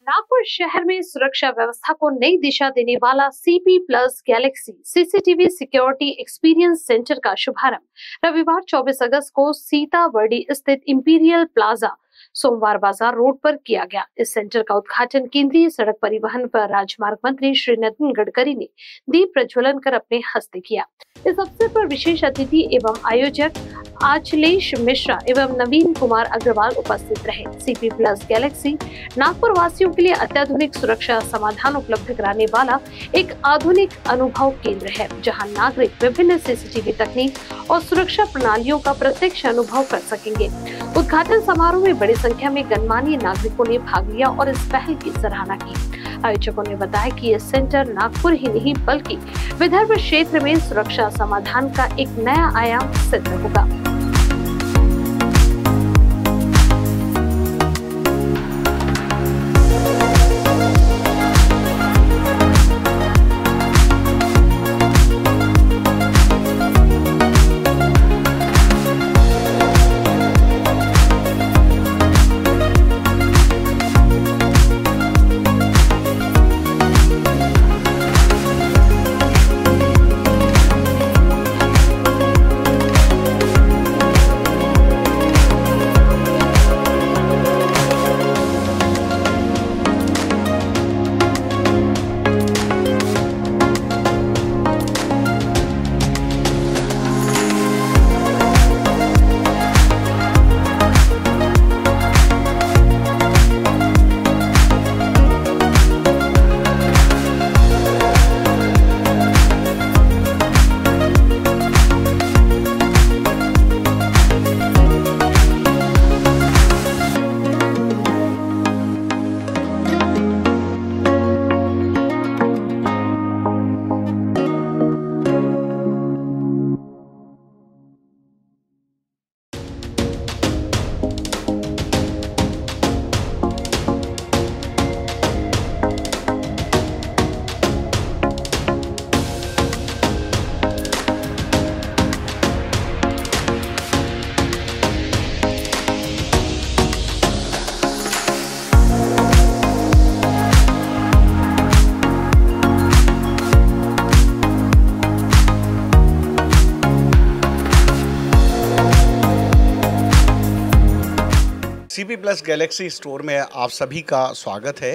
नागपुर शहर में सुरक्षा व्यवस्था को नई दिशा देने वाला CP plus Galaxy CCTV security experience centre का शुभारंभ रविवार 24 अगस्त को सीताबर्डी स्थित इंपीरियल प्लाजा सोमवार बाजार रोड पर किया गया। इस सेंटर का उद्घाटन केंद्रीय सड़क परिवहन पर राजमार्ग मंत्री श्री नितिन गडकरी ने दीप प्रज्वलन कर अपने हस्ते किया। इस अवसर पर विशेष अतिथि एवं आयोजक आचलेश मिश्रा एवं नवीन कुमार अग्रवाल उपस्थित रहे। सीपी प्लस गैलेक्सी नागपुर वासियों के लिए अत्याधुनिक सुरक्षा समाधान उपलब्ध कराने वाला एक आधुनिक अनुभव केंद्र है, जहां नागरिक विभिन्न सीसीटीवी तकनीक और सुरक्षा प्रणालियों का प्रत्यक्ष अनुभव कर सकेंगे। उद्घाटन समारोह में बड़ी संख्या में गणमान्य नागरिकों ने भाग लिया और इस पहल की सराहना की। आयोजकों ने बताया कि ये सेंटर नागपुर ही नहीं बल्कि विदर्भ क्षेत्र में सुरक्षा समाधान का एक नया आयाम सिद्ध होगा। सीपी प्लस गैलेक्सी स्टोर में आप सभी का स्वागत है।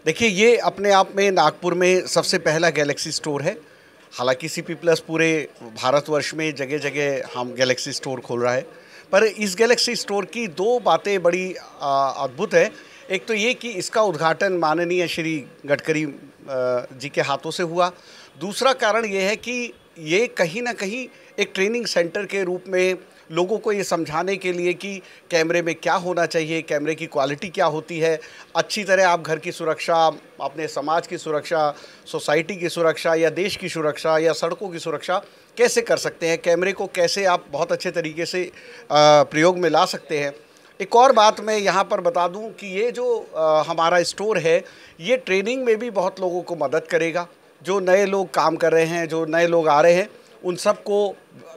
देखिए, ये अपने आप में नागपुर में सबसे पहला गैलेक्सी स्टोर है। हालांकि सीपी प्लस पूरे भारतवर्ष में जगह जगह हम गैलेक्सी स्टोर खोल रहा है, पर इस गैलेक्सी स्टोर की दो बातें बड़ी अद्भुत है। एक तो ये कि इसका उद्घाटन माननीय श्री गडकरी जी के हाथों से हुआ। दूसरा कारण ये है कि ये कहीं ना कहीं एक ट्रेनिंग सेंटर के रूप में लोगों को ये समझाने के लिए कि कैमरे में क्या होना चाहिए, कैमरे की क्वालिटी क्या होती है, अच्छी तरह आप घर की सुरक्षा, अपने समाज की सुरक्षा, सोसाइटी की सुरक्षा या देश की सुरक्षा या सड़कों की सुरक्षा कैसे कर सकते हैं, कैमरे को कैसे आप बहुत अच्छे तरीके से प्रयोग में ला सकते हैं। एक और बात मैं यहाँ पर बता दूँ कि ये जो हमारा स्टोर है, ये ट्रेनिंग में भी बहुत लोगों को मदद करेगा। जो नए लोग काम कर रहे हैं, जो नए लोग आ रहे हैं, उन सबको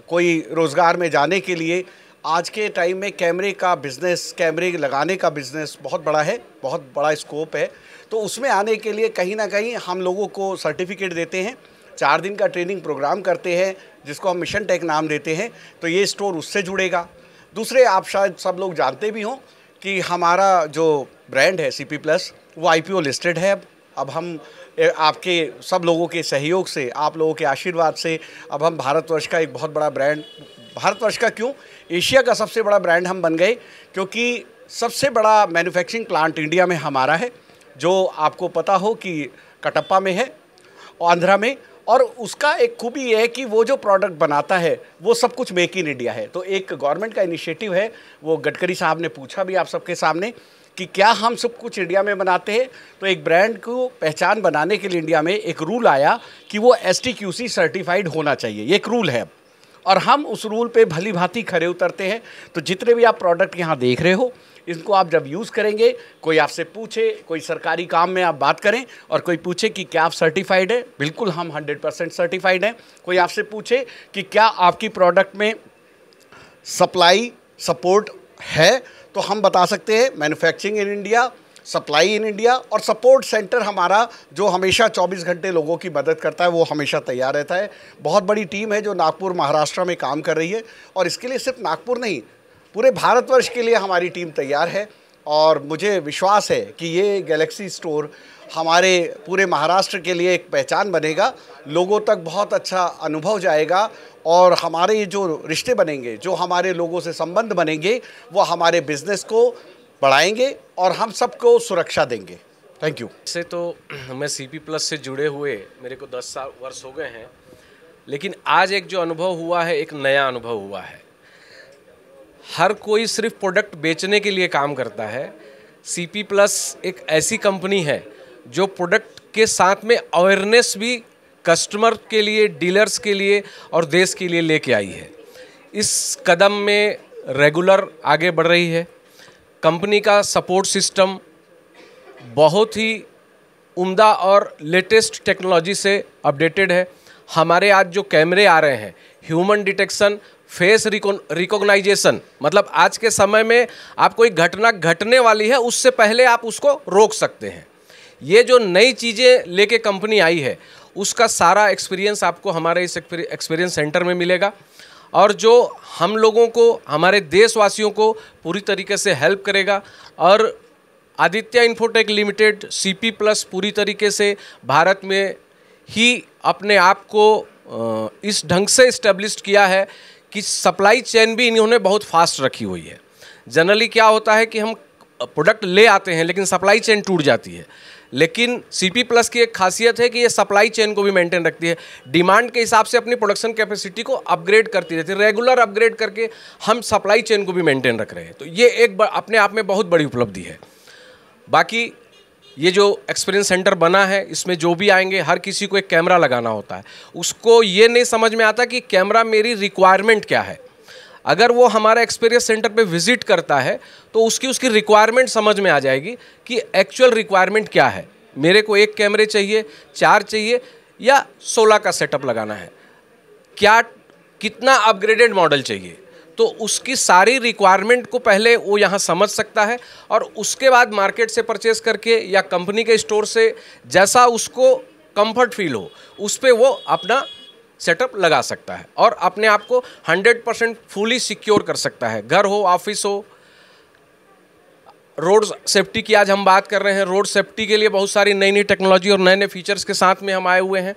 कोई रोज़गार में जाने के लिए आज के टाइम में कैमरे का बिज़नेस, कैमरे लगाने का बिज़नेस बहुत बड़ा है, बहुत बड़ा स्कोप है। तो उसमें आने के लिए कहीं ना कहीं हम लोगों को सर्टिफिकेट देते हैं, 4 दिन का ट्रेनिंग प्रोग्राम करते हैं जिसको हम मिशन टेक नाम देते हैं। तो ये स्टोर उससे जुड़ेगा। दूसरे, आप शायद सब लोग जानते भी हों कि हमारा जो ब्रांड है सीपी प्लस, वो IPO लिस्टेड है। अब हम आपके सब लोगों के सहयोग से, आप लोगों के आशीर्वाद से अब हम भारतवर्ष का एक बहुत बड़ा ब्रांड, भारतवर्ष का क्यों, एशिया का सबसे बड़ा ब्रांड हम बन गए, क्योंकि सबसे बड़ा मैन्युफैक्चरिंग प्लांट इंडिया में हमारा है, जो आपको पता हो कि कटप्पा में है, आंध्रा में। और उसका एक खूबी ये है कि वो जो प्रोडक्ट बनाता है वो सब कुछ मेक इन इंडिया है। तो एक गवर्नमेंट का इनिशिएटिव है, वो गडकरी साहब ने पूछा भी आप सबके सामने कि क्या हम सब कुछ इंडिया में बनाते हैं। तो एक ब्रांड को पहचान बनाने के लिए इंडिया में एक रूल आया कि वो STQC सर्टिफाइड होना चाहिए। ये एक रूल है और हम उस रूल पे भली भांति खरे उतरते हैं। तो जितने भी आप प्रोडक्ट यहाँ देख रहे हो, इनको आप जब यूज़ करेंगे, कोई आपसे पूछे, कोई सरकारी काम में आप बात करें और कोई पूछे कि क्या आप सर्टिफाइड है, बिल्कुल हम 100% सर्टिफाइड हैं। कोई आपसे पूछे कि क्या आपकी प्रोडक्ट में सप्लाई सपोर्ट है, तो हम बता सकते हैं manufacturing in India, supply in India और सपोर्ट सेंटर हमारा जो हमेशा 24 घंटे लोगों की मदद करता है, वो हमेशा तैयार रहता है। बहुत बड़ी टीम है जो नागपुर महाराष्ट्र में काम कर रही है और इसके लिए सिर्फ नागपुर नहीं, पूरे भारतवर्ष के लिए हमारी टीम तैयार है। और मुझे विश्वास है कि ये गैलेक्सी स्टोर हमारे पूरे महाराष्ट्र के लिए एक पहचान बनेगा, लोगों तक बहुत अच्छा अनुभव जाएगा और हमारे जो रिश्ते बनेंगे, जो हमारे लोगों से संबंध बनेंगे, वो हमारे बिजनेस को बढ़ाएंगे और हम सबको सुरक्षा देंगे। Thank you. वैसे तो मैं सीपी प्लस से जुड़े हुए मेरे को 10 वर्ष हो गए हैं, लेकिन आज एक जो अनुभव हुआ है, एक नया अनुभव हुआ है। हर कोई सिर्फ प्रोडक्ट बेचने के लिए काम करता है। सीपी प्लस एक ऐसी कंपनी है जो प्रोडक्ट के साथ में अवेयरनेस भी कस्टमर के लिए, डीलर्स के लिए और देश के लिए लेके आई है। इस कदम में रेगुलर आगे बढ़ रही है। कंपनी का सपोर्ट सिस्टम बहुत ही उम्दा और लेटेस्ट टेक्नोलॉजी से अपडेटेड है। हमारे आज जो कैमरे आ रहे हैं, ह्यूमन डिटेक्शन, फेस रिकॉग्नाइजेशन, मतलब आज के समय में आप कोई घटना घटने वाली है उससे पहले आप उसको रोक सकते हैं। ये जो नई चीज़ें लेके कंपनी आई है उसका सारा एक्सपीरियंस आपको हमारे इस एक्सपीरियंस सेंटर में मिलेगा और जो हम लोगों को, हमारे देशवासियों को पूरी तरीके से हेल्प करेगा। और Aditya infotech limited, CP plus पूरी तरीके से भारत में ही अपने आप को इस ढंग से इस्टेब्लिश किया है कि सप्लाई चेन भी इन्होंने बहुत फास्ट रखी हुई है। जनरली क्या होता है कि हम प्रोडक्ट ले आते हैं लेकिन सप्लाई चेन टूट जाती है, लेकिन सीपी प्लस की एक खासियत है कि ये सप्लाई चेन को भी मेंटेन रखती है। डिमांड के हिसाब से अपनी प्रोडक्शन कैपेसिटी को अपग्रेड करती रहती है, रेगुलर अपग्रेड करके हम सप्लाई चेन को भी मेंटेन रख रहे हैं। तो ये एक अपने आप में बहुत बड़ी उपलब्धि है। बाकी ये जो एक्सपीरियंस सेंटर बना है, इसमें जो भी आएंगे हर किसी को एक कैमरा लगाना होता है। उसको ये नहीं समझ में आता कि कैमरा मेरी रिक्वायरमेंट क्या है। अगर वो हमारा एक्सपीरियंस सेंटर पे विजिट करता है तो उसकी रिक्वायरमेंट समझ में आ जाएगी कि एक्चुअल रिक्वायरमेंट क्या है। मेरे को 1 कैमरे चाहिए, 4 चाहिए या 16 का सेटअप लगाना है, कितना अपग्रेडेड मॉडल चाहिए, तो उसकी सारी रिक्वायरमेंट को पहले वो यहाँ समझ सकता है और उसके बाद मार्केट से परचेस करके या कंपनी के स्टोर से जैसा उसको कंफर्ट फील हो उस पर वो अपना सेटअप लगा सकता है और अपने आप को 100% फुली सिक्योर कर सकता है। घर हो, ऑफिस हो। रोड सेफ्टी की आज हम बात कर रहे हैं। रोड सेफ्टी के लिए बहुत सारी नई नई टेक्नोलॉजी और नए नए फीचर्स के साथ में हम आए हुए हैं।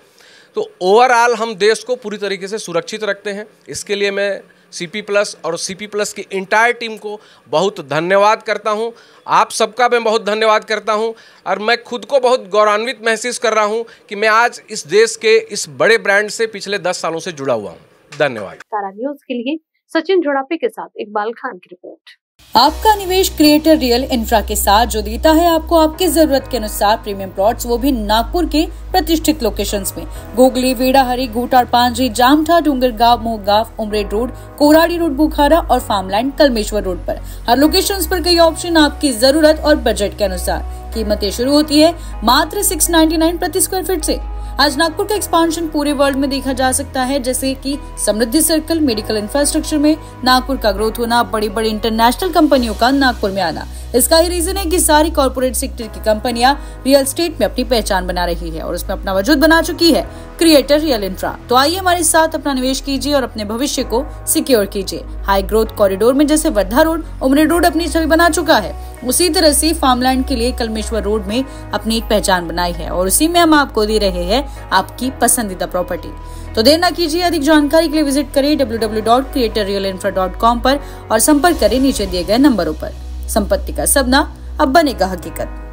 तो ओवरऑल हम देश को पूरी तरीके से सुरक्षित रखते हैं। इसके लिए मैं सीपी प्लस और सीपी प्लस की इंटायर टीम को बहुत धन्यवाद करता हूं। आप सबका मैं बहुत धन्यवाद करता हूं और मैं खुद को बहुत गौरवान्वित महसूस कर रहा हूं कि मैं आज इस देश के इस बड़े ब्रांड से पिछले 10 सालों से जुड़ा हुआ हूं। धन्यवाद। तारा न्यूज के लिए सचिन जोड़ापे के साथ इकबाल खान की रिपोर्ट। आपका निवेश क्रिएटर रियल इंफ्रा के साथ जो देता है आपको आपकी जरूरत के अनुसार प्रीमियम प्लॉट्स, वो भी नागपुर के प्रतिष्ठित लोकेशंस में। गोगली, वेड़ाहरी, घोटाड़, पांजी, जामठा, डूंगरगांव, मोहगांव, उमरेड रोड, कोराड़ी रोड, बुखारा और फार्मलैंड कलमेश्वर रोड पर हर लोकेशंस पर कई ऑप्शन आपकी जरूरत और बजट के अनुसार। कीमतें शुरू होती है मात्र 699 प्रति स्क्वायर फीट से। आज नागपुर का एक्सपांशन पूरे वर्ल्ड में देखा जा सकता है, जैसे कि समृद्धि सर्कल, मेडिकल इंफ्रास्ट्रक्चर में नागपुर का ग्रोथ होना, बड़ी बड़ी इंटरनेशनल कंपनियों का नागपुर में आना। इसका ही रीजन है कि सारी कॉर्पोरेट सेक्टर की कंपनियां रियल एस्टेट में अपनी पहचान बना रही है और उसमें अपना वजूद बना चुकी है क्रिएटर रियल इंफ्रा। तो आइए हमारे साथ अपना निवेश कीजिए और अपने भविष्य को सिक्योर कीजिए। हाई ग्रोथ कॉरिडोर में जैसे वर्धा रोड, उमरेड रोड अपनी छवि बना चुका है, उसी तरह से फार्मलैंड के लिए कलमेश्वर रोड में अपनी एक पहचान बनाई है और उसी में हम आपको दे रहे हैं आपकी पसंदीदा प्रॉपर्टी। तो देर न कीजिए, अधिक जानकारी के लिए विजिट करें www.creatorrealinfra.com पर और संपर्क करें नीचे दिए गए नंबरों पर। संपत्ति का सपना अब बनेगा हकीकत।